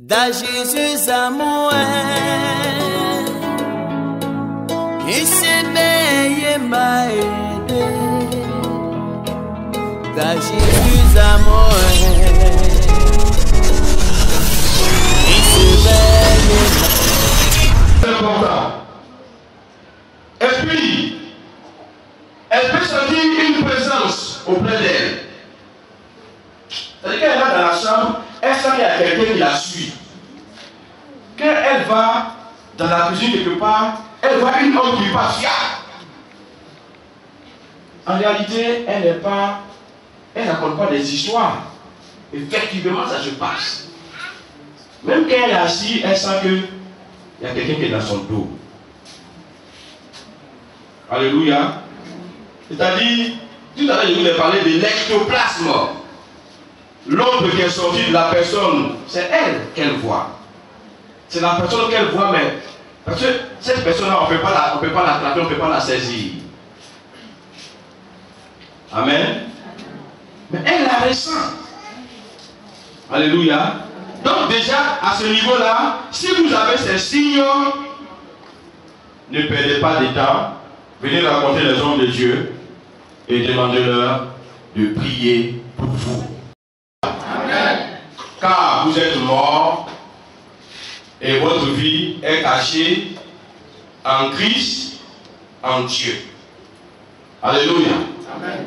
Da Jesus amour, il s'est veillé m'aider. Da Jesus amour, il s'est veillé. C'est important. Et puis, elle peut sentir une présence auprès d'elle. C'est-à-dire qu'elle va dans la chambre, elle sent qu'il y a quelqu'un qui la suit. Quand elle va dans la cuisine quelque part, elle voit une homme qui passe. En réalité, elle n'accorde pas des histoires. Effectivement, ça se passe. Même quand elle est assise, elle sent qu'il y a quelqu'un qui est dans son dos. Alléluia. C'est-à-dire, tout à l'heure, je vous ai parlé de l'ectoplasme. L'ombre qui est sortie de la personne, c'est elle qu'elle voit. C'est la personne qu'elle voit, mais parce que cette personne-là, on ne peut pas l'attraper, on ne peut pas la saisir. Amen. Mais elle la ressent. Alléluia. Donc déjà, à ce niveau-là, si vous avez ces signes, ne perdez pas de temps. Venez rencontrer les hommes de Dieu et demandez-leur de prier pour vous. Car vous êtes morts et votre vie est cachée en Christ, en Dieu. Alléluia. Amen.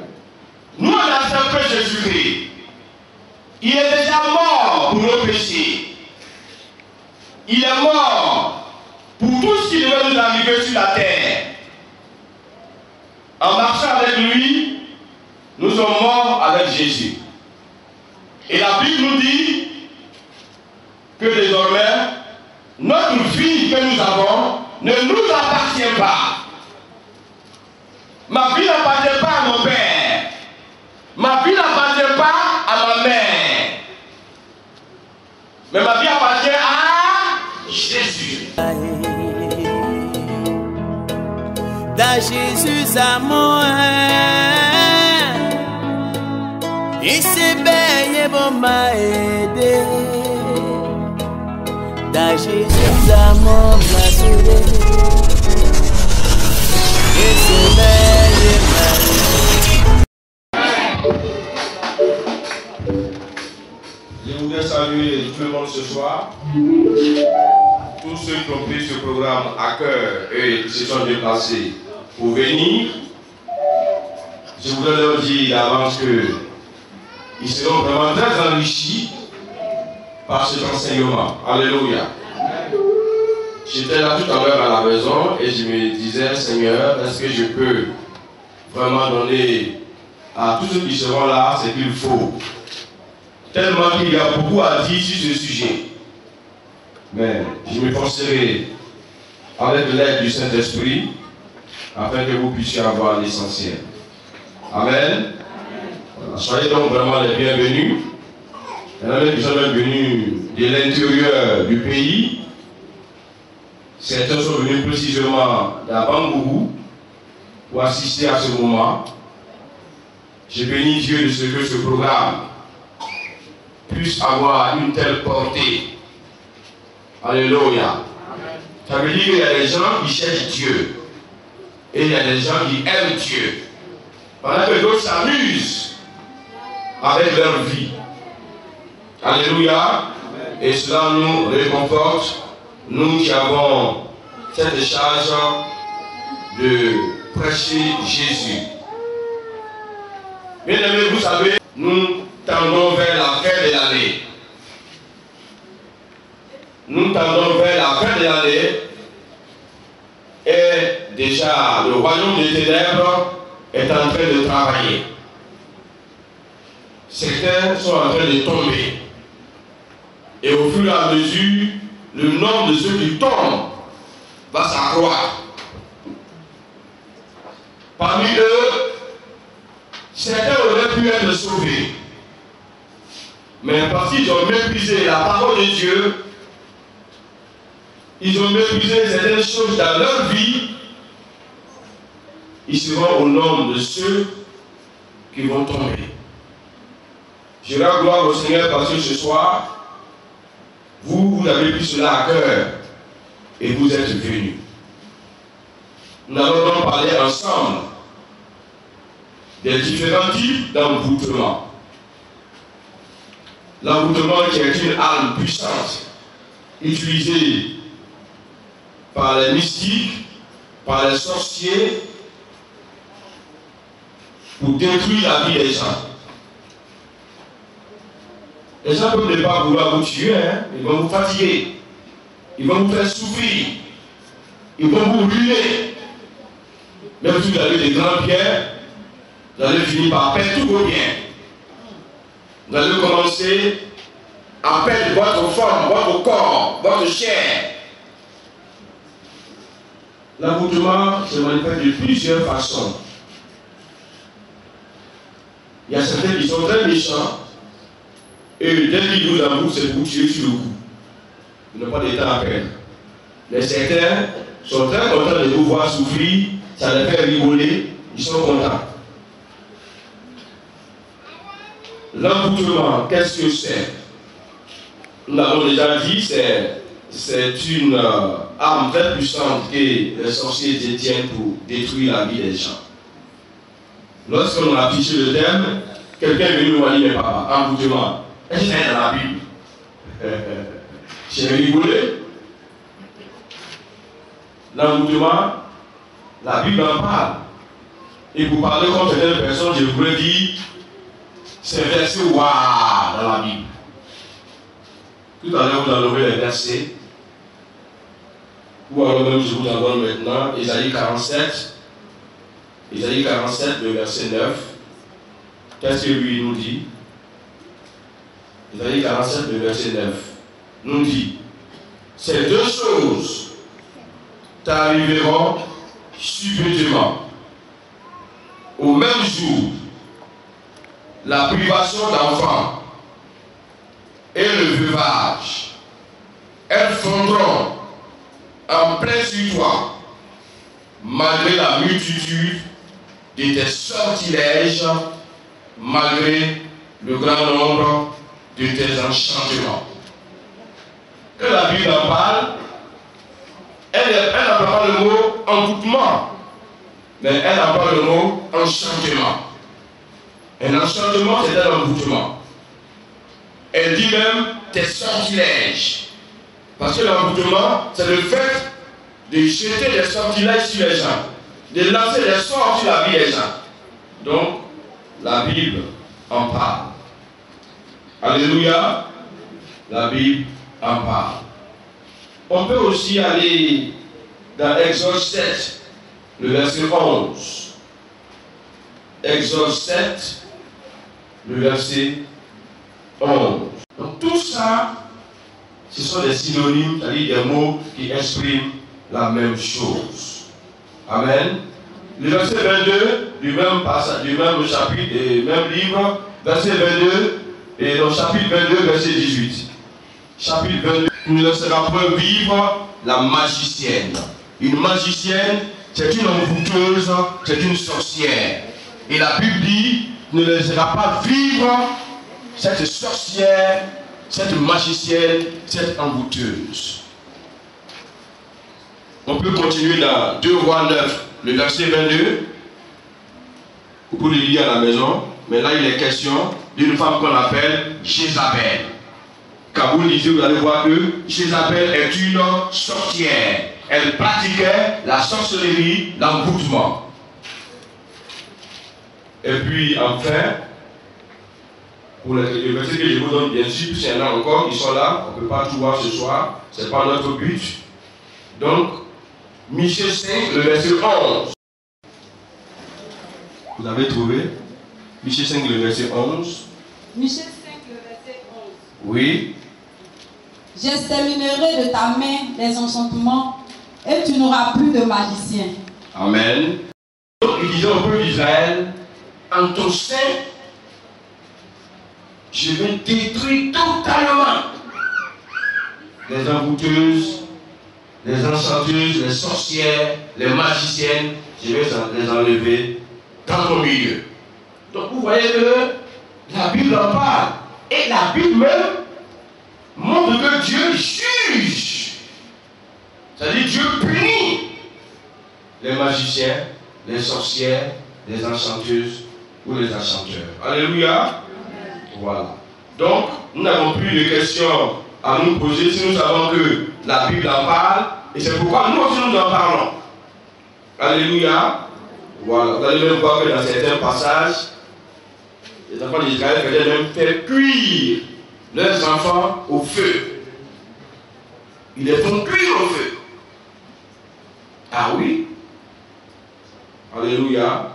Nous, on a accepté Jésus-Christ. Il est déjà mort pour nos péchés. Il est mort pour tout ce qui devait nous arriver sur la terre. En marchant avec lui, nous sommes morts avec Jésus. Et la Bible nous dit que désormais, notre vie que nous avons ne nous appartient pas. Ma vie n'appartient pas à mon père. Ma vie n'appartient pas à ma mère. Mais ma vie appartient à Jésus. Da Jesus amour, il s'est veillé pour m'aider. Da Jesus amour, il s'est veillé m'aider. Je voudrais saluer tout le monde ce soir. Tous ceux qui ont pris ce programme à cœur et qui se sont déplacés pour venir, je voudrais leur dire d'avance qu'ils seront vraiment très enrichis par cet enseignement. Alléluia. J'étais là tout à l'heure à la maison et je me disais, Seigneur, est-ce que je peux vraiment donner à tous ceux qui seront là ce qu'il faut? Tellement qu'il y a beaucoup à dire sur ce sujet. Mais je me forcerai avec l'aide du Saint-Esprit afin que vous puissiez avoir l'essentiel. Amen. Voilà. Soyez donc vraiment les bienvenus. Il y en a même qui sont venus de l'intérieur du pays. Certains sont venus précisément d'Abangourou pour assister à ce moment. Je bénis Dieu de ce que ce programme puisse avoir une telle portée. Alléluia. Ça veut dire qu'il y a des gens qui cherchent Dieu. Et il y a des gens qui aiment Dieu. Pendant que d'autres s'amusent avec leur vie. Alléluia. Et cela nous réconforte. Nous qui avons cette charge de prêcher Jésus. Bien aimés, vous savez, nous tendons vers la fin de l'année. Nous tendons vers la fin de l'année et déjà le royaume des ténèbres est en train de travailler. Certains sont en train de tomber. Et au fur et à mesure, le nombre de ceux qui tombent va s'accroître. Parmi eux, certains auraient pu être sauvés. Mais parce qu'ils ont méprisé la parole de Dieu, ils ont méprisé certaines choses dans leur vie, ils seront au nombre de ceux qui vont tomber. Je rends gloire au Seigneur parce que ce soir, vous avez pris cela à cœur et vous êtes venus. Nous allons donc parler ensemble des différents types d'envoûtement. L'envoûtement qui est une arme puissante utilisée par les mystiques, par les sorciers, pour détruire la vie des gens. Les gens peuvent ne pas vouloir vous tuer, hein? Ils vont vous fatiguer, ils vont vous faire souffrir, ils vont vous ruiner. Même si vous avez des grandes pierres, vous allez finir par perdre tous vos biens. Vous allez commencer à perdre votre forme, votre corps, votre chair. L'envoûtement se manifeste de plusieurs façons. Il y a certains qui sont très méchants et dès qu'ils vous envoûtent, c'est pour vous tuer sur le coup. Ils n'ont pas de temps à perdre. Mais certains sont très contents de vous voir souffrir, ça les fait rigoler, ils sont contents. L'envoûtement, qu'est-ce que c'est? Nous l'avons déjà dit, c'est une arme très puissante que les sorciers détiennent pour détruire la vie des gens. Lorsqu'on a affiché le thème, quelqu'un est venu nous dire, mais papa, envoûtement, est-ce que c'est dans la Bible? J'ai rigolé. L'envoûtement, la Bible en parle. Et pour parler comme certaines personnes, je voudrais dire, c'est verset waouh dans la Bible. Tout à l'heure, vous enlevez les versets. Ou alors même, je vous envoie maintenant, Ésaïe 47. Ésaïe 47, le verset 9. Qu'est-ce que lui nous dit? Ésaïe 47, le verset 9. Nous dit, ces deux choses t'arriveront subitement. Au même jour, la privation d'enfants et le veuvage, elles fondront en plein sur toi, malgré la multitude de tes sortilèges, malgré le grand nombre de tes enchantements. Que la Bible en parle, elle n'emploie pas le mot envoûtement, mais elle emploie le mot enchantement. Un enchantement, c'est un envoûtement. Elle dit même tes sortilèges. Parce que l'envoûtement, c'est le fait de jeter des sortilèges sur les gens, de lancer des sorts sur la vie des gens. Donc, la Bible en parle. Alléluia. La Bible en parle. On peut aussi aller dans Exode 7, le verset 11. Exode 7, le verset 11. Donc tout ça, ce sont des synonymes, c'est-à-dire des mots qui expriment la même chose. Amen. Le verset 22 du même passage, du même chapitre, du même livre, verset 22, et dans chapitre 22, verset 18. Chapitre 22, il ne laissera point vivre la magicienne. Une magicienne, c'est une envoûteuse, c'est une sorcière. Et la Bible dit, ne laissera pas vivre cette sorcière, cette magicienne, cette envoûteuse. On peut continuer dans 2 Rois 9, le verset 22. Vous pouvez le lire à la maison. Mais là, il est question d'une femme qu'on appelle Jézabel. Quand vous lisez, vous allez voir que Jézabel est une sorcière. Elle pratiquait la sorcellerie, l'envoûtement. Et puis, enfin, pour les versets que je vous donne, bien sûr, s'il y en a encore qui sont là, on ne peut pas tout voir ce soir, ce n'est pas notre but. Donc, Michée 5, le verset 11. Vous avez trouvé? Michée 5, le verset 11. Michée 5, le verset 11. Oui. J'exterminerai de ta main les enchantements et tu n'auras plus de magicien. Amen. Donc, il disait au peuple d'Israël, en ton sein, je vais détruire totalement les envoûteuses, les enchanteuses, les sorcières, les magiciennes, je vais les enlever dans ton milieu. Donc vous voyez que la Bible en parle. Et la Bible même montre que Dieu juge. C'est-à-dire Dieu punit les magiciens, les sorcières, les enchanteuses ou les enchanteurs. Alléluia. Voilà. Donc, nous n'avons plus de questions à nous poser si nous savons que la Bible en parle. Et c'est pourquoi nous aussi nous en parlons. Alléluia. Voilà. Vous allez même voir que dans certains passages, les enfants d'Israël faisaient même faire cuire leurs enfants au feu. Ils les font cuire au feu. Ah oui. Alléluia.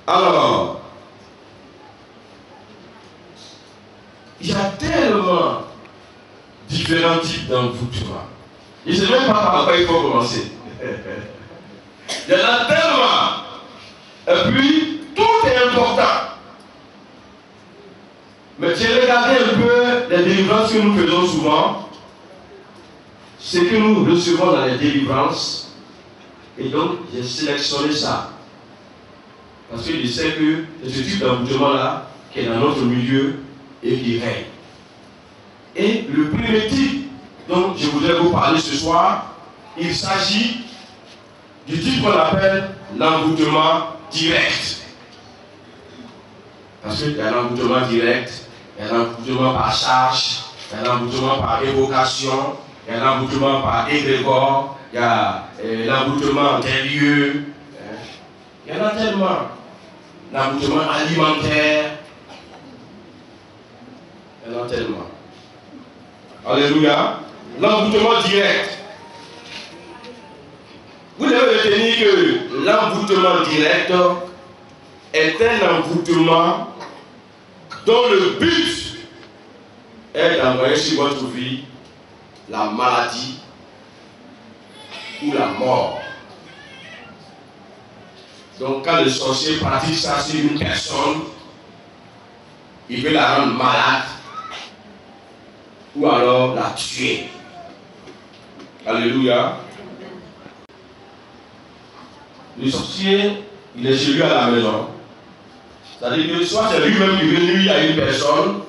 Alors, il y a tellement différents types d'envoûtement. Je ne sais même pas par quoi il faut commencer. Il y en a tellement. Et puis, tout est important. Mais j'ai regardé un peu les délivrances que nous faisons souvent. Ce que nous recevons dans les délivrances. Et donc, j'ai sélectionné ça. Parce que je sais que c'est ce type d'envoûtement-là qui est dans notre milieu et qui règne. Et le premier type dont je voudrais vous parler ce soir, il s'agit du type qu'on appelle l'envoûtement direct. Parce qu'il y a l'envoûtement direct, il y a l'envoûtement par charge, il y a l'envoûtement par évocation, il y a l'envoûtement par égrégore, il y a l'envoûtement des lieux. Il y en a tellement. L'envoûtement alimentaire. Il y en a tellement. Alléluia. L'envoûtement direct. Vous devez retenir que l'envoûtement direct est un envoûtement dont le but est d'envoyer sur votre vie la maladie ou la mort. Donc quand le sorcier pratique ça sur une personne, il veut la rendre malade ou alors la tuer. Alléluia. Le sorcier, il est chez lui à la maison. C'est-à-dire que soit c'est lui-même qui veut nuire à une personne,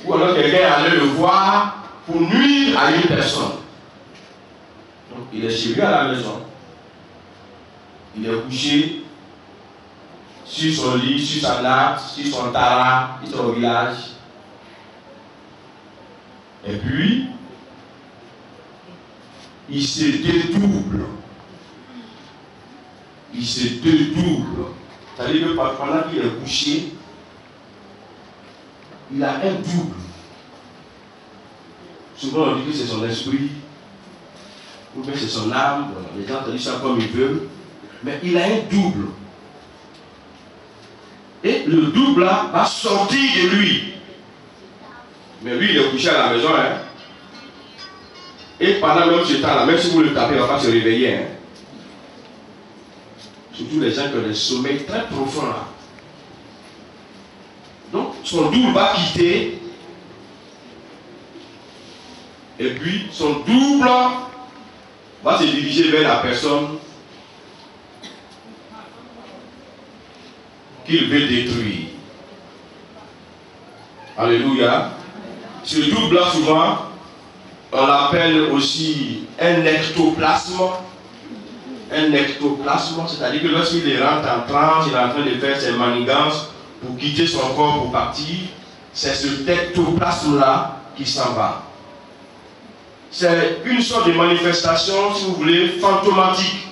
ou alors quelqu'un allait le voir pour nuire à une personne. Donc il est chez lui à la maison. Il est couché sur son lit, sur sa nappe, sur son tara, sur son village. Et puis, il se dédouble. Il se dédouble. C'est-à-dire que pendant qu'il est couché, il a un double. Souvent on dit que c'est son esprit, ou bien c'est son âme. Les gens disent ça comme ils veulent. Mais il a un double. Et le double là va sortir de lui. Mais lui, il est couché à la maison. Hein? Et pendant même ce temps-là, même si vous le tapez, il ne va pas se réveiller. Hein? Surtout les gens qui ont des sommeils très profonds là. Donc, son double va quitter. Et puis, son double va se diriger vers la personne qu'il veut détruire. Alléluia. Ce double-là, souvent, on l'appelle aussi un ectoplasme. Un ectoplasme, c'est-à-dire que lorsqu'il rentre en transe, il est en train de faire ses manigances pour quitter son corps pour partir, c'est ce ectoplasme-là qui s'en va. C'est une sorte de manifestation, si vous voulez, fantomatique.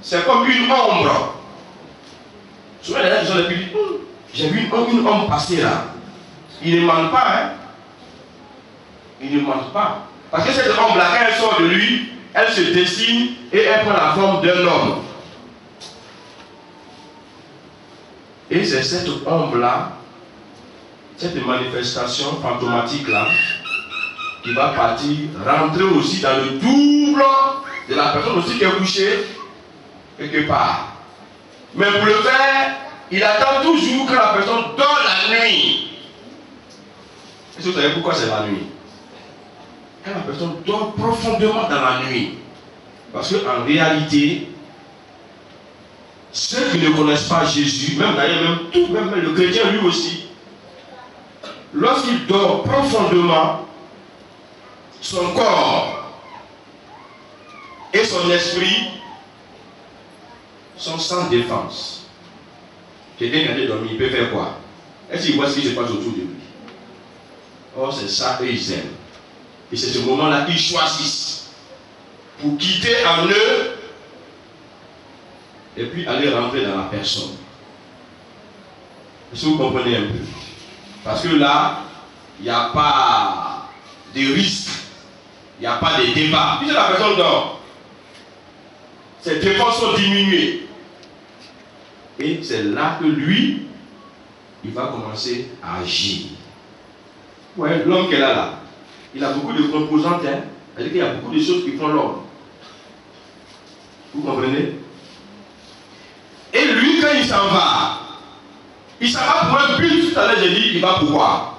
C'est comme une ombre. Souvent, les gens disent, j'ai vu une ombre passer là. Il ne ment pas, hein. Il ne ment pas. Parce que cette ombre-là, quand elle sort de lui, elle se dessine et elle prend la forme d'un homme. Et c'est cette ombre-là, cette manifestation fantomatique-là, qui va partir, rentrer aussi dans le double de la personne aussi qui est couchée quelque part. Mais pour le faire, il attend toujours que la personne dort la nuit. Est-ce que vous savez pourquoi c'est la nuit? Quand la personne dort profondément dans la nuit. Parce qu'en réalité, ceux qui ne connaissent pas Jésus, même d'ailleurs, même le chrétien lui aussi, lorsqu'il dort profondément, son corps et son esprit sont sans défense. Quelqu'un qui a dormi, il peut faire quoi? Est-ce qu'il voit ce qui se passe autour de lui? Oh, c'est ça qu'ils aiment. Et c'est ce moment-là qu'ils choisissent pour quitter en eux et puis aller rentrer dans la personne. Est-ce que vous comprenez un peu? Parce que là, il n'y a pas de risque, il n'y a pas de débat. Puisque la personne dort, ses défenses sont diminuées. Et c'est là que lui, il va commencer à agir. Ouais, l'homme qu'elle a là, il a beaucoup de composantes, hein. C'est-à-dire qu'il y a beaucoup de choses qui font l'homme. Vous comprenez? Et lui, quand il s'en va pour un but. Tout à l'heure, j'ai dit, il va pour quoi?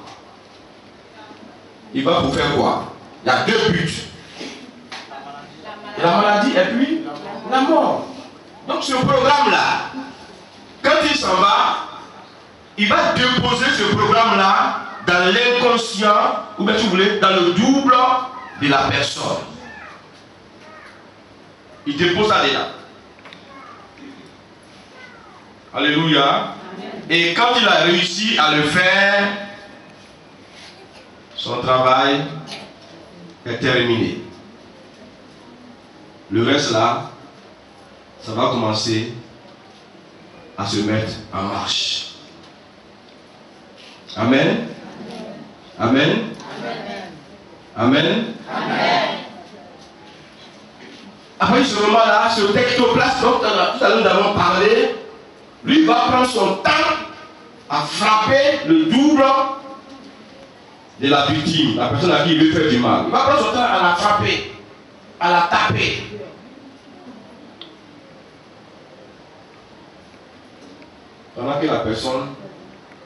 Il va pour faire quoi? Il y a deux buts. La maladie et puis la mort. Donc ce programme-là, quand il s'en va, il va déposer ce programme-là dans l'inconscient, ou bien si vous voulez, dans le double de la personne. Il dépose ça dedans. Alléluia. Et quand il a réussi à le faire, son travail est terminé. Le reste là, ça va commencer à se mettre en marche. Amen. Amen. Amen. Amen. Après ce moment-là, ce textoplasme dont tout à l'heure nous avons parlé, lui va prendre son temps à frapper le double de la victime, la personne à qui il veut faire du mal. Il va prendre son temps à la frapper, à la taper. Pendant que la personne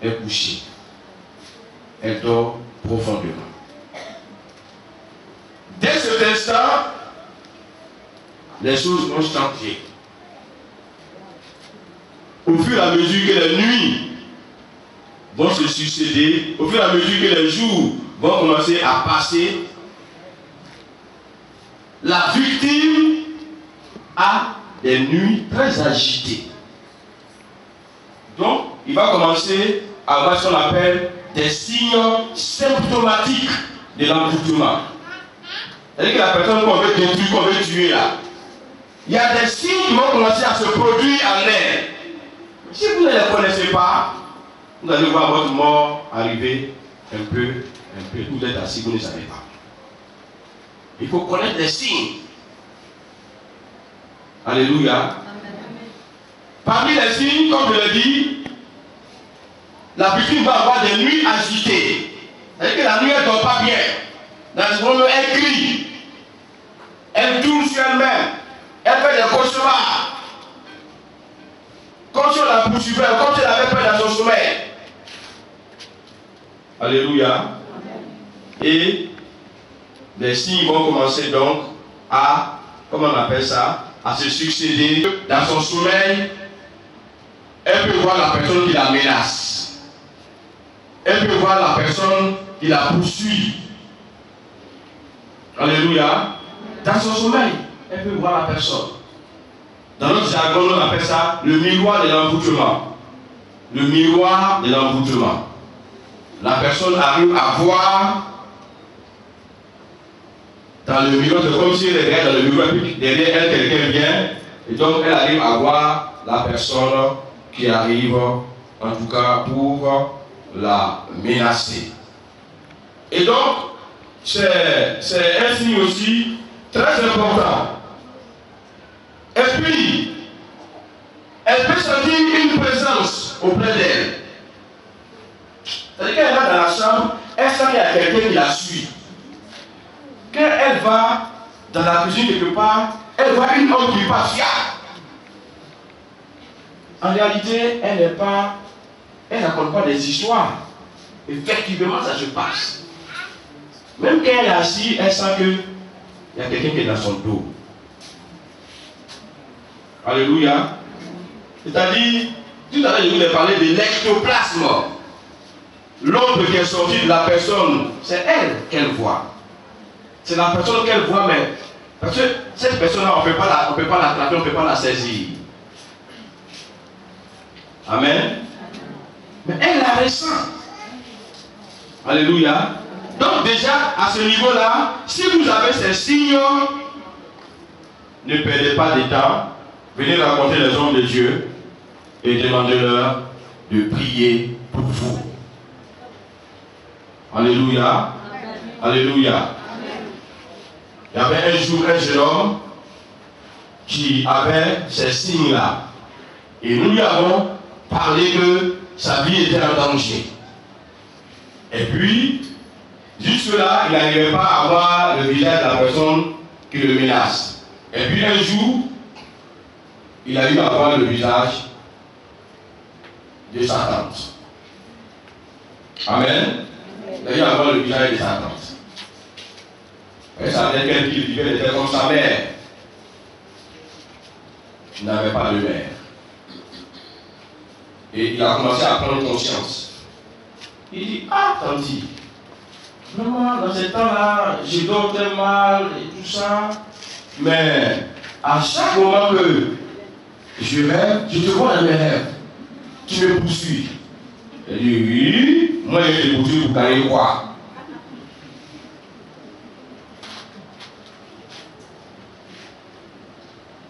est couchée, elle dort profondément. Dès cet instant, les choses vont changer. Au fur et à mesure que les nuits vont se succéder, au fur et à mesure que les jours vont commencer à passer, la victime a des nuits très agitées. Donc, il va commencer à avoir ce qu'on appelle des signes symptomatiques de l'envoûtement. C'est-à-dire que la personne qu'on veut détruire, qu'on veut tuer là, il y a des signes qui vont commencer à se produire en elle. Si vous ne les connaissez pas, vous allez voir votre mort arriver un peu. Vous êtes assis, vous ne savez pas. Il faut connaître les signes. Alléluia. Parmi les signes, comme je l'ai dit, la victime va avoir des nuits agitées. C'est-à-dire que la nuit, elle ne dort pas bien. Dans ce moment, elle crie. Elle tourne sur elle-même. Elle fait des cauchemars. Comme si on la poursuivait, comme si elle avait peur dans son sommeil. Alléluia. Et les signes vont commencer donc à, comment on appelle ça, à se succéder dans son sommeil. Elle peut voir la personne qui la menace. Elle peut voir la personne qui la poursuit. Alléluia. Dans son sommeil, elle peut voir la personne. Dans notre jargon, on appelle ça le miroir de l'envoûtement. Le miroir de l'envoûtement. La personne arrive à voir dans le miroir, c'est comme si elle est dans le miroir, puis derrière elle, quelqu'un vient, et donc elle arrive à voir la personne qui arrive, en tout cas pour la menacer. Et donc, c'est un signe aussi très important. Et puis, elle peut sentir une présence auprès d'elle. C'est-à-dire qu'elle va dans la chambre, elle sent qu'il y a quelqu'un qui la suit. Quand elle va dans la cuisine quelque part, elle voit une homme qui passe. En réalité, elle ne raconte pas des histoires. Effectivement, ça se passe. Même quand elle est assise, elle sent qu'il y a quelqu'un qui est dans son dos. Alléluia. C'est-à-dire, tout à l'heure, je voulais parler de l'ectoplasme. l'ombre qui est sortie de la personne, c'est elle qu'elle voit. C'est la personne qu'elle voit, mais parce que cette personne-là, on ne peut pas la traiter, on ne peut pas la saisir. Amen. Mais elle la ressent. Alléluia. Donc déjà, à ce niveau-là, si vous avez ces signes, ne perdez pas de temps. Venez rencontrer les hommes de Dieu et demandez-leur de prier pour vous. Alléluia. Alléluia. Il y avait un jour un jeune homme qui avait ces signes-là. Et nous lui avons parlé que sa vie était en danger. Et puis, jusque-là, il n'arrivait pas à voir le visage de la personne qui le menace. Et puis un jour, il a eu à voir le visage de sa tante. Amen. Il a eu à voir le visage de sa tante. Et ça veut dire qu'elle vivait, elle était comme sa mère. Il n'avait pas de mère. Et il a commencé à prendre conscience. Il dit, ah, tanti, vraiment, dans ce temps-là, je dors très mal et tout ça. Mais à chaque moment que je rêve, je te vois dans mes rêves. Tu me poursuis. Il dit, oui, moi je te poursuis pour gagner quoi?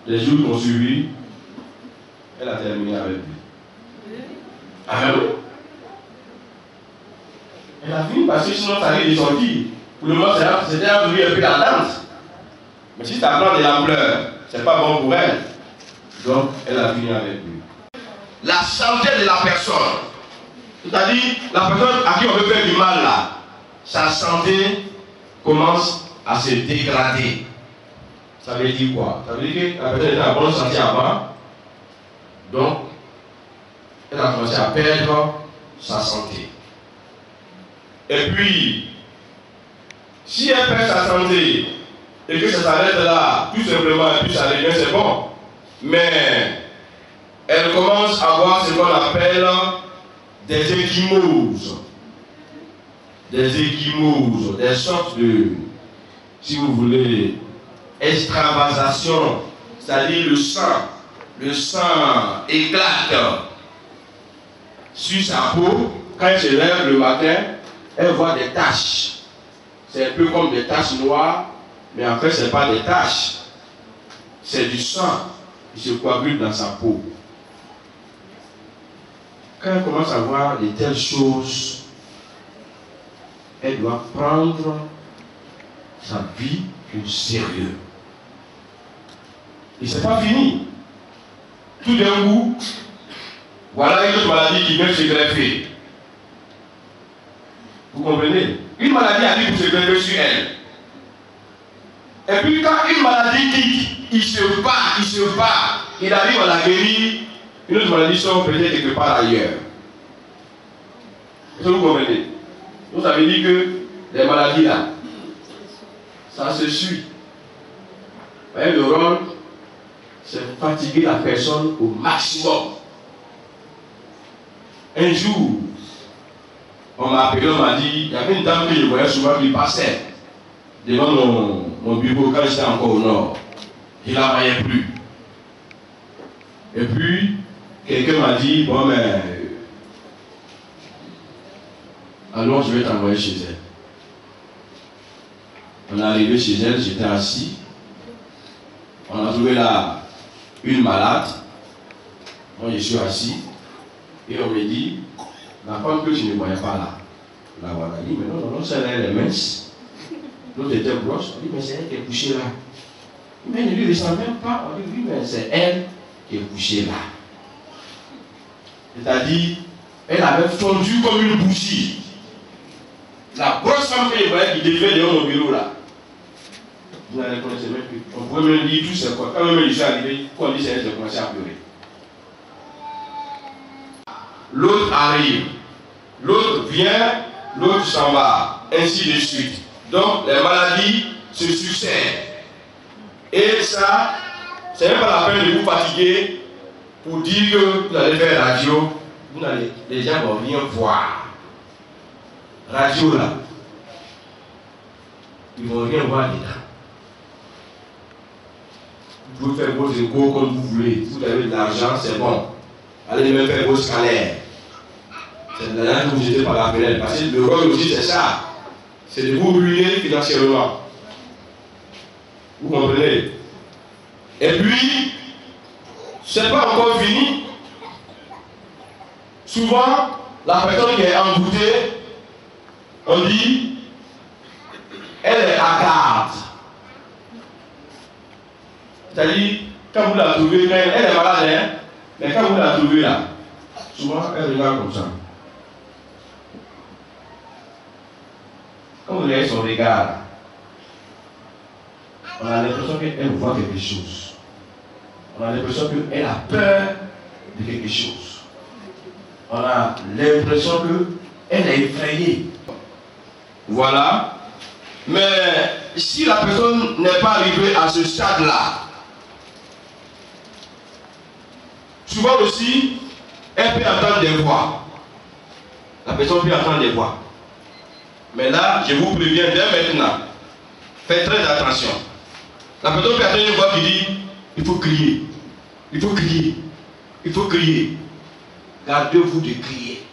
Les jours qui ont suivi, elle a terminé avec lui. Ah oui. Elle a fini parce que sinon ça allait sortir. Pour le moment, c'était un bruit un peu la danse. Mais si ça prend de l'ampleur, c'est pas bon pour elle. Donc, elle a fini avec lui. La santé de la personne. C'est-à-dire, la personne à qui on veut faire du mal là, sa santé commence à se dégrader. Ça veut dire quoi? Ça veut dire que la personne était en bonne santé avant. Donc, elle a commencé à perdre sa santé. Et puis, si elle perd sa santé et que ça s'arrête là, tout simplement, et puis ça revient, c'est bon. Mais elle commence à avoir ce qu'on appelle des ecchymoses. Des ecchymoses, des sortes de, si vous voulez, extravasation, c'est-à-dire le sang éclate sur sa peau. Quand elle se lève le matin, elle voit des taches. C'est un peu comme des taches noires, mais en fait ce n'est pas des taches. C'est du sang qui se coagule dans sa peau. Quand elle commence à voir de telles choses, elle doit prendre sa vie au sérieux. Et ce n'est pas fini. Tout d'un coup, voilà une autre maladie qui vient se greffer. Vous comprenez? Une maladie arrive pour se greffer sur elle. Et puis quand une maladie quitte, il se bat, il arrive à la guérir, une autre maladie sort peut-être quelque part ailleurs. Est-ce que vous comprenez? Donc ça veut dire que les maladies là, ça se suit. Vous voyez, le rôle, c'est fatiguer la personne au maximum. Un jour, on m'a appelé, on m'a dit, il y avait une dame que je voyais souvent qui passait devant mon bureau quand j'étais encore au nord. Je ne la voyais plus. Et puis, quelqu'un m'a dit, bon mais, alors je vais t'envoyer chez elle. On est arrivé chez elle, j'étais assis. On a trouvé là une malade. Moi je suis assis. Et on me dit, la femme que tu ne voyais pas là. La voilà. Elle dit, mais non, celle-là elle est mince. L'autre était brosse. On dit, mais c'est elle qui est couchée là. Mais elle ne lui ressemble même pas. On dit, oui, mais c'est elle qui est couchée là. C'est-à-dire, elle avait fondu comme une bougie. La grosse femme que je voyais qui défait devant mon bureau là. Vous n'allez connaître même plus. On pouvait me dire tout c'est quoi. Quand même je suis arrivé, quand on dit c'est elle, j'ai commencé à pleurer. L'autre arrive, l'autre vient, l'autre s'en va, ainsi de suite. Donc les maladies se succèdent. Et ça, c'est même pas la peine de vous fatiguer pour dire que vous allez faire radio, les gens vont venir voir. radio là, ils ne vont rien voir dedans. Vous pouvez faire vos échos comme vous voulez. Si vous avez de l'argent, c'est bon. Allez même faire vos scalaires. C'est de l'argent que vous jetez par la fenêtre. Parce que le rôle aussi, c'est ça. C'est de vous ruiner financièrement. Vous comprenez? Et puis, c'est pas encore fini. Souvent, la personne qui est envoûtée, on dit, elle est à garde. C'est-à-dire, quand vous la trouvez, elle est malade, hein? Mais quand vous la trouvez là, souvent, elle regarde comme ça. Quand vous regardez son regard, on a l'impression qu'elle voit quelque chose. On a l'impression qu'elle a peur de quelque chose. On a l'impression qu'elle est effrayée. Voilà. Mais si la personne n'est pas arrivée à ce stade-là, souvent aussi, elle peut entendre des voix. La personne peut entendre des voix. Mais là, je vous préviens dès maintenant, faites très attention. La personne peut entendre une voix qui dit, il faut crier, il faut crier, il faut crier. Gardez-vous de crier.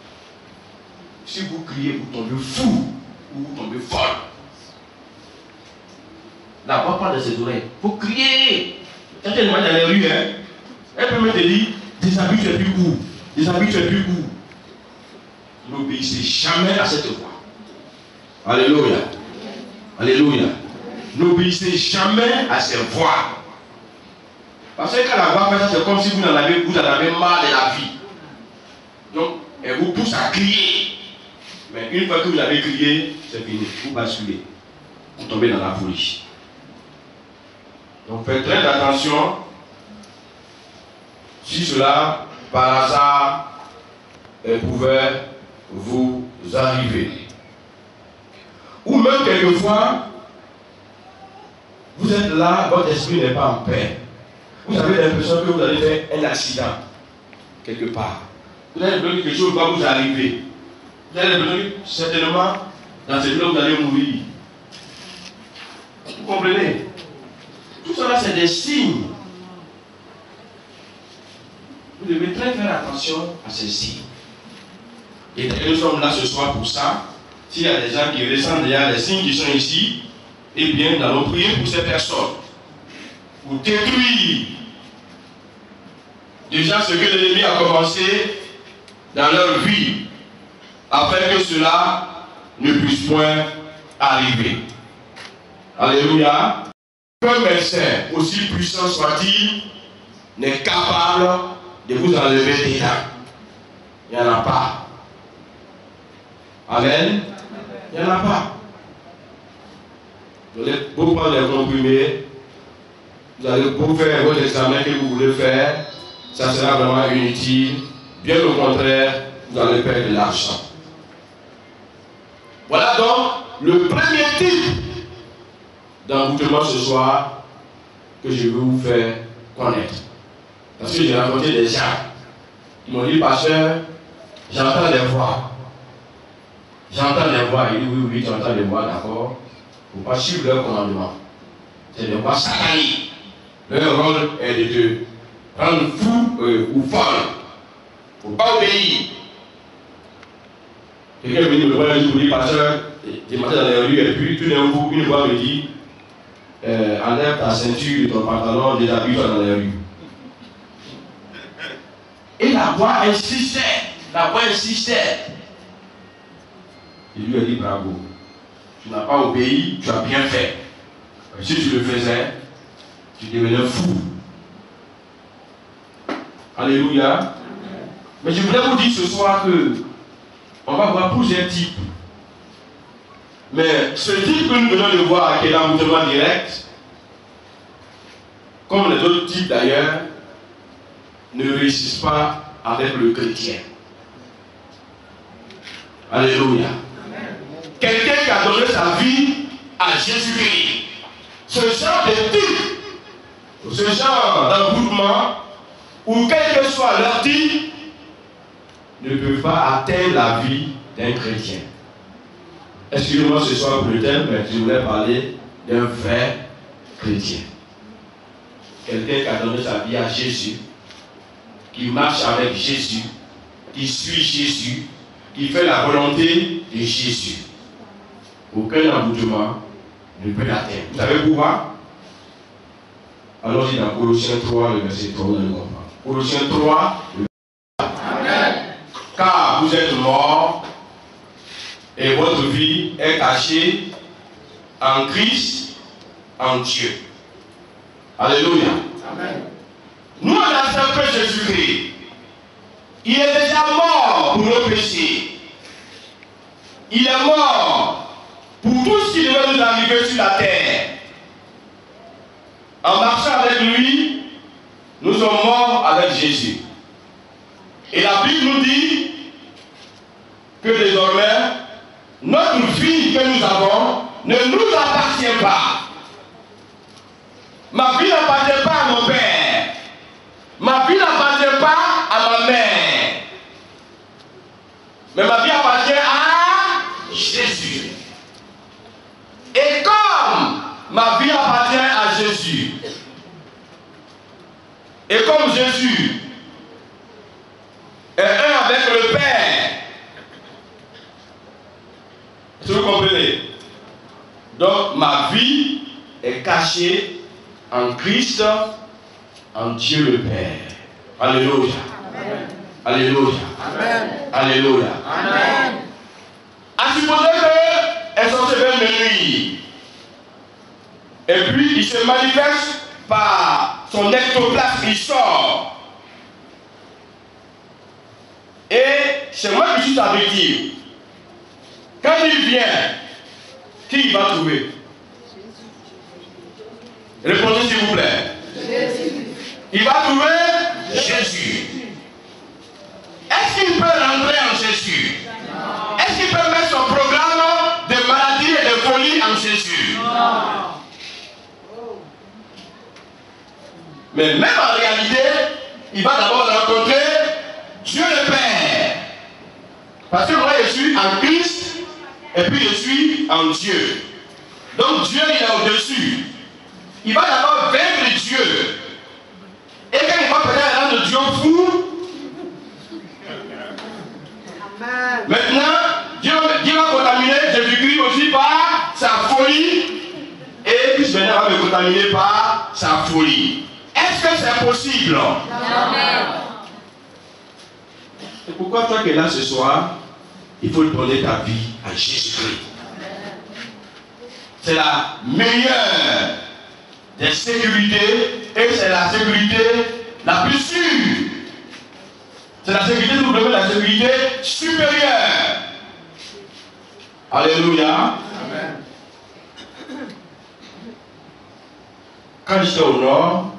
Si vous criez, vous tombez fou ou vous tombez folle. La voix parle de ses oreilles. Il faut crier. Quand elle est dans les rues, hein, elle peut me dire, déshabille, tu es plus où? Déshabille, tu es plus où? N'obéissez jamais à cette voix. Alléluia. Alléluia. N'obéissez jamais à ces voix. Parce que quand la voix fait ça, c'est comme si vous en avez marre de la vie. Donc, elle vous pousse à crier. Mais une fois que vous avez crié, c'est fini. Vous basculez. Vous tombez dans la folie. Donc, faites très attention. Si cela, par hasard, pouvait vous arriver. Ou même quelquefois, vous êtes là, votre esprit n'est pas en paix. Vous avez l'impression que vous allez faire un accident, quelque part. Vous avez l'impression que quelque chose va vous arriver. Vous avez l'impression que certainement, dans cette vie-là, vous allez mourir. Vous comprenez? Tout cela, c'est des signes. Vous devez très faire attention à ces signes. Et nous sommes là ce soir pour ça. S'il y a des gens qui ressentent déjà les signes qui sont ici, eh bien, nous allons prier pour ces personnes. Pour détruire déjà ce que l'ennemi a commencé dans leur vie, afin que cela ne puisse point arriver. Alléluia. Qu'un médecin, aussi puissant soit-il, n'est capable de vous enlever des dents. Il n'y en a pas. Amen. Il n'y en a pas. Vous allez beau prendre les comprimés, vous allez beau faire votre examen que vous voulez faire, ça sera vraiment inutile. Bien au contraire, vous allez perdre de l'argent. Voilà donc le premier type d'envoûtement ce soir que je veux vous faire connaître. Parce que j'ai rencontré des gens qui m'ont dit, pasteur, j'entends des voix. J'entends des voix. Il dit, oui, oui, j'entends des voix, d'accord. Il ne faut pas suivre leur commandement. C'est des voix sataniques. Leur rôle est de te rendre fou ou folle. Il ne faut pas obéir. Quelqu'un me dit, me voit un jour, dit, pasteur, j'ai marché dans les rues et puis tout d'un coup, une voix me dit, enlève ta ceinture, ton pantalon, déshabille-toi dans les rues. Et la voix insistait. La voix insistait. Il lui a dit bravo. Tu n'as pas obéi, tu as bien fait. Si tu le faisais, tu devenais fou. Alléluia. Mais je voulais vous dire ce soir que on va voir plusieurs types. Mais ce type que nous venons de voir, qui est l'envoûtement direct, comme les autres types d'ailleurs, ne réussissent pas avec le chrétien. Alléluia. Quelqu'un qui a donné sa vie à Jésus-Christ. Ce genre de type, ce genre d'envoûtement, ou quel que soit leur type, ne peut pas atteindre la vie d'un chrétien. Excusez-moi ce soir pour le thème, mais je voulais parler d'un vrai chrétien. Quelqu'un qui a donné sa vie à Jésus, qui marche avec Jésus, qui suit Jésus, qui fait la volonté de Jésus. Aucun emboutement ne peut l'atteindre. Vous savez pourquoi? Allons-y dans Colossiens 3, le verset 3, vous allez comprendre. Colossiens 3, le verset 3. Amen. Car vous êtes morts et votre vie est cachée en Christ, en Dieu. Alléluia. Amen. Nous, on a accepté Jésus-Christ. Il est déjà mort pour nos péchés. Il est mort pour tout ce qui devait nous arriver sur la terre. En marchant avec lui, nous sommes morts avec Jésus. Et la Bible nous dit que désormais, notre vie que nous avons ne nous appartient pas. Ma vie n'appartient pas à mon père. Ma vie n'appartient pas à ma mère. Mais ma vie appartient à Jésus. Et comme ma vie appartient à Jésus, et comme Jésus est un avec le Père, est-ce que vous comprenez? Donc ma vie est cachée en Christ, en Dieu le Père. Alléluia. Amen. Alléluia. Amen. Alléluia. Amen. À supposer qu'elle s'en fait de nuit. Et puis il se manifeste par son ectoplasme, il sort. Et c'est moi qui suis sa victime. Quand il vient, qui il va trouver? Répondez s'il vous plaît. Jésus. Il va trouver Jésus. Est-ce qu'il peut rentrer en Jésus? Non. Est-ce qu'il peut mettre son programme de maladie et de folie en Jésus? Non. Mais même en réalité, il va d'abord rencontrer Dieu le Père. Parce que moi je suis en Christ et puis je suis en Dieu. Donc Dieu il est au-dessus. Il va d'abord vaincre Dieu. Et quand il va peut-être rendre Dieu fou, maintenant, Dieu va contaminer Jésus-Christ aussi par sa folie. Et puis maintenant, va me contaminer par sa folie. Est-ce que c'est possible? Amen. C'est pourquoi toi qui es là ce soir, il faut donner ta vie à Jésus-Christ. C'est la meilleure des sécurités et c'est la sécurité la plus sûre. C'est la sécurité, vous devez la sécurité supérieure. Alléluia. Amen. Quand j'étais au nord,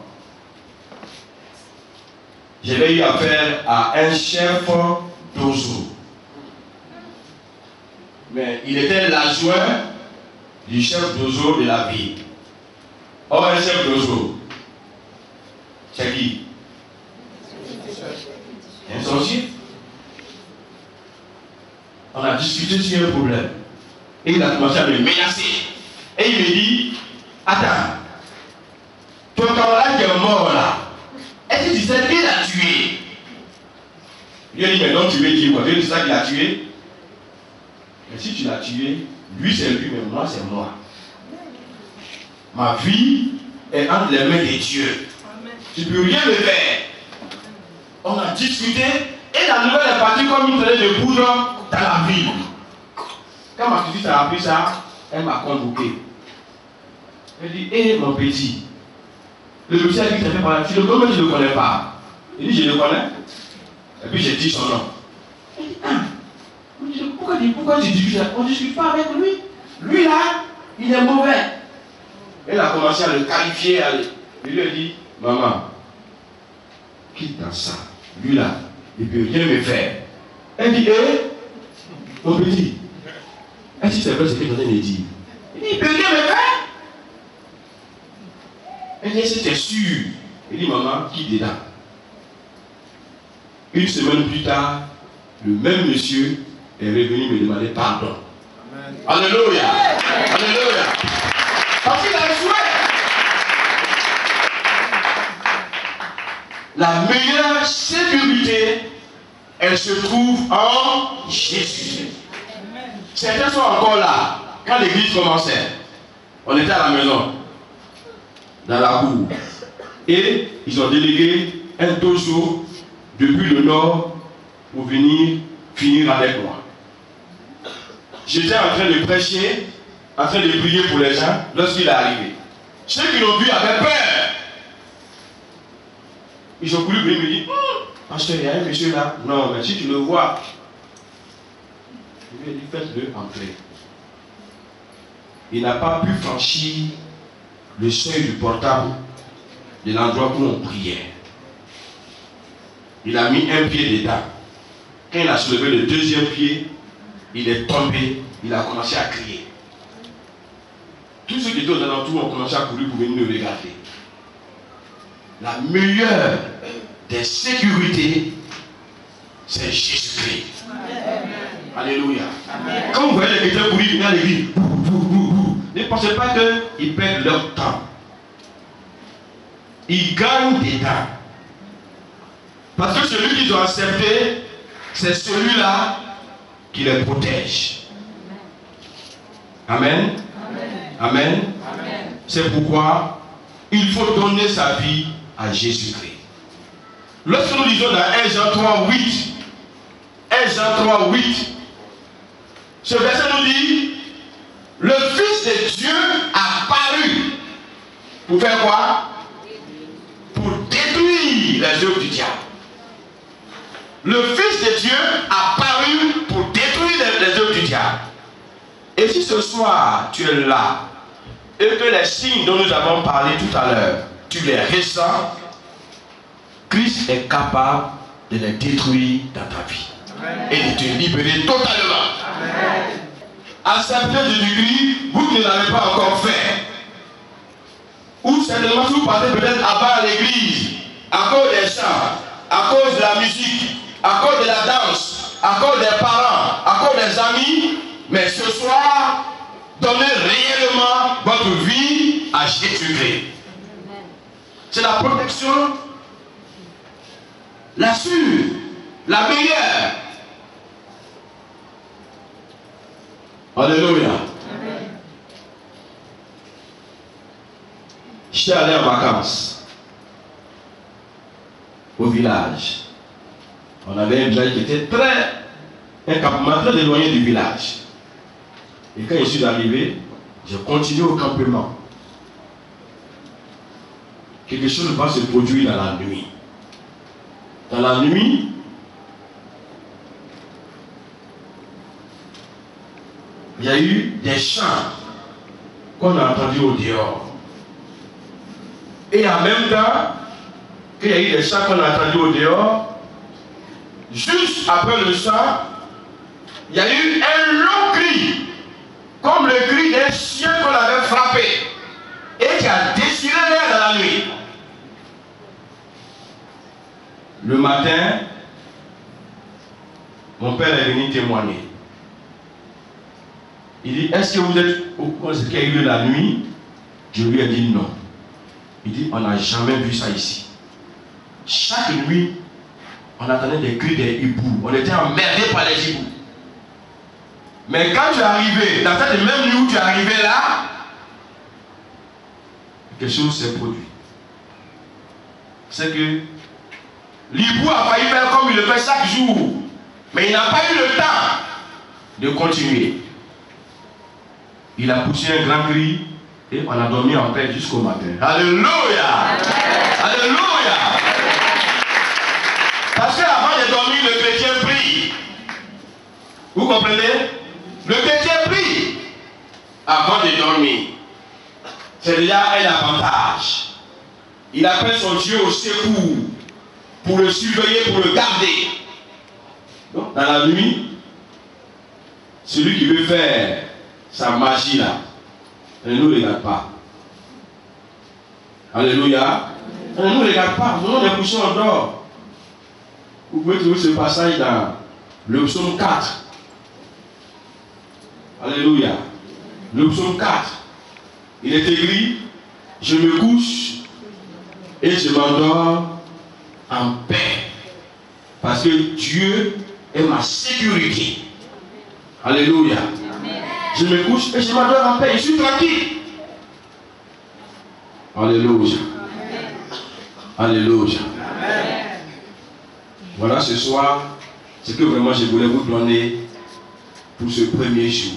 j'avais eu affaire à un chef d'Ozo. Mais il était l'adjoint du chef d'Ozo de la ville. Or, un chef d'Ozo, c'est qui? Un sorcier. On a discuté sur un problème. Et il a commencé à me menacer. Et il me dit, attends, ton camarade qui est mort là, est-ce que tu sais qui l'a tué? Il a dit, mais non, tu veux dire quoi? Tu sais ça qu'il a tué? Mais si tu l'as tué, lui c'est lui, mais moi c'est moi. Ma vie est entre les mains de Dieu. Tu ne peux rien me faire. On a discuté et la nouvelle est partie comme une traînée de poudre dans la ville. Quand ma petite a appris ça, elle m'a convoqué. Elle dit, hé mon petit, le monsieur a dit que tu fait par là, tu le connais, mais tu ne le connais pas. Il dit, je le connais. Et puis j'ai dit son nom. Elle dit, ah, pourquoi tu discutes? On ne discute pas avec lui. Lui là, il est mauvais. Elle a commencé à le qualifier. Il lui a dit, maman, quitte dans ça. Lui là, il ne peut rien me faire. Elle dit, mon petit, est-ce que c'est vrai ce que tu es en train de dire? Il dit, il ne peut rien me faire. Elle dit, c'était sûr. Il dit, maman, quitte dedans. Une semaine plus tard, le même monsieur est revenu me demander pardon. Alléluia. Alléluia. Parce qu'il a échoué. La meilleure sécurité, elle se trouve en Jésus. Certains sont encore là. Quand l'église commençait, on était à la maison, dans la cour. Et ils ont délégué un dojo depuis le nord pour venir finir avec moi. J'étais en train de prêcher, en train de prier pour les gens lorsqu'il est arrivé. Ceux qui l'ont vu avaient peur. Ils ont voulu venir me dire, pasteur, il y a un monsieur là. Non, mais si tu le vois, je lui ai dit, faites-le entrer. Il n'a pas pu franchir le seuil du portable de l'endroit où on priait. Il a mis un pied dedans. Quand il a soulevé le deuxième pied, il est tombé, il a commencé à crier. Tous ceux qui étaient aux alentours ont commencé à courir pour venir le regarder. La meilleure des sécurités, c'est Jésus-Christ. Alléluia. Quand vous voyez les chrétiens courir venir à l'église, ne pensez pas qu'ils perdent leur temps. Ils gagnent des temps. Parce que celui qu'ils ont accepté, c'est celui-là qui les protège. Amen. Amen. Amen. C'est pourquoi il faut donner sa vie à Jésus-Christ. Lorsque nous lisons dans 1 Jean 3, 8, 1 Jean 3, 8, ce verset nous dit, le Fils de Dieu a paru pour faire quoi? Pour détruire les œuvres du diable. Le Fils de Dieu a paru pour détruire les œuvres du diable. Et si ce soir tu es là et que les signes dont nous avons parlé tout à l'heure, tu les ressens, Christ est capable de les détruire dans ta vie. Amen. Et de te libérer totalement. Amen. Acceptez Jésus-Christ, vous qui ne l'avez pas encore fait. Ou certainement si vous partez peut-être à bas à l'église, à cause des chants, à cause de la musique, à cause de la danse, à cause des parents, à cause des amis, mais ce soir, donnez réellement votre vie à Jésus-Christ. C'est la protection, la sûre, la meilleure. Alléluia. J'étais allé en vacances au village. On avait un village qui était un campement très éloigné du village. Et quand je suis arrivé, j'ai continué au campement. Quelque chose va se produire dans la nuit. Dans la nuit, il y a eu des chants qu'on a entendus au dehors. Et en même temps qu'il y a eu des chants qu'on a entendus au dehors, juste après le chant, il y a eu un long cri, comme le cri d'un chien qu'on avait frappé et qui a déchiré l'air dans la nuit. Le matin, mon père est venu témoigner. Il dit, est-ce que vous êtes au courant de ce qui a eu lieu la nuit? Je lui ai dit non. Il dit, on n'a jamais vu ça ici. Chaque nuit, on entendait des cris des hiboux. On était emmerdés par les hiboux. Mais quand tu es arrivé, dans cette même nuit où tu es arrivé là, quelque chose s'est produit. C'est que l'hibou a failli faire comme il le fait chaque jour. Mais il n'a pas eu le temps de continuer. Il a poussé un grand cri et on a dormi en paix jusqu'au matin. Alléluia! Alléluia! Parce qu'avant de dormir, le chrétien prie. Vous comprenez? Le chrétien prie avant de dormir. C'est déjà un avantage. Il appelle son Dieu au secours pour le surveiller, pour le garder. Donc, dans la nuit, celui qui veut faire sa magie là, elle ne nous regarde pas. Alléluia. Elle ne nous regarde pas. Nous, on est couchés en dehors. Vous pouvez trouver ce passage dans le psaume 4. Alléluia. Le psaume 4, il est écrit, je me couche et je m'endors en paix. Parce que Dieu est ma sécurité. Alléluia. Je me couche et je m'endors en paix. Je suis tranquille. Alléluia. Alléluia. Voilà ce soir ce que vraiment je voulais vous donner pour ce premier jour.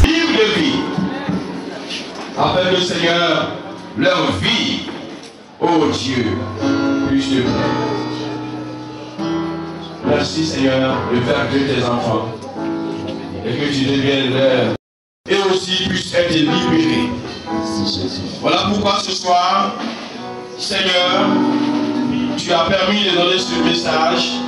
Livre de vie. Afin que le Seigneur leur vie, ô Dieu, puisse te plaire. Merci Seigneur de faire que tes enfants et que tu deviennes leur et aussi puissent être libérés. Voilà pourquoi ce soir, Seigneur, tu as permis de donner ce message.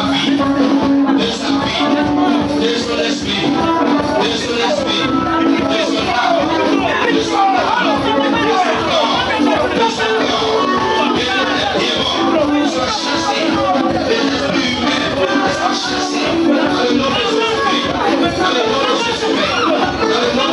vie, de sa vie, de son esprit, de son esprit, de son âme, de son âme, de son corps, de son corps. Les démons soient chassés, les esprits humains soient chassés dans le nom de Jésus-Christ, dans le nom de Jésus-Christ, dans le nom de Jésus-Christ.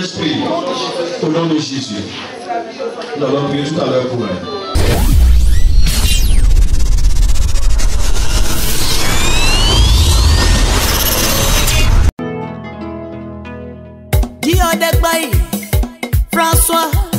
Jésus, au nom de Jésus, au nom de Jésus, sors. François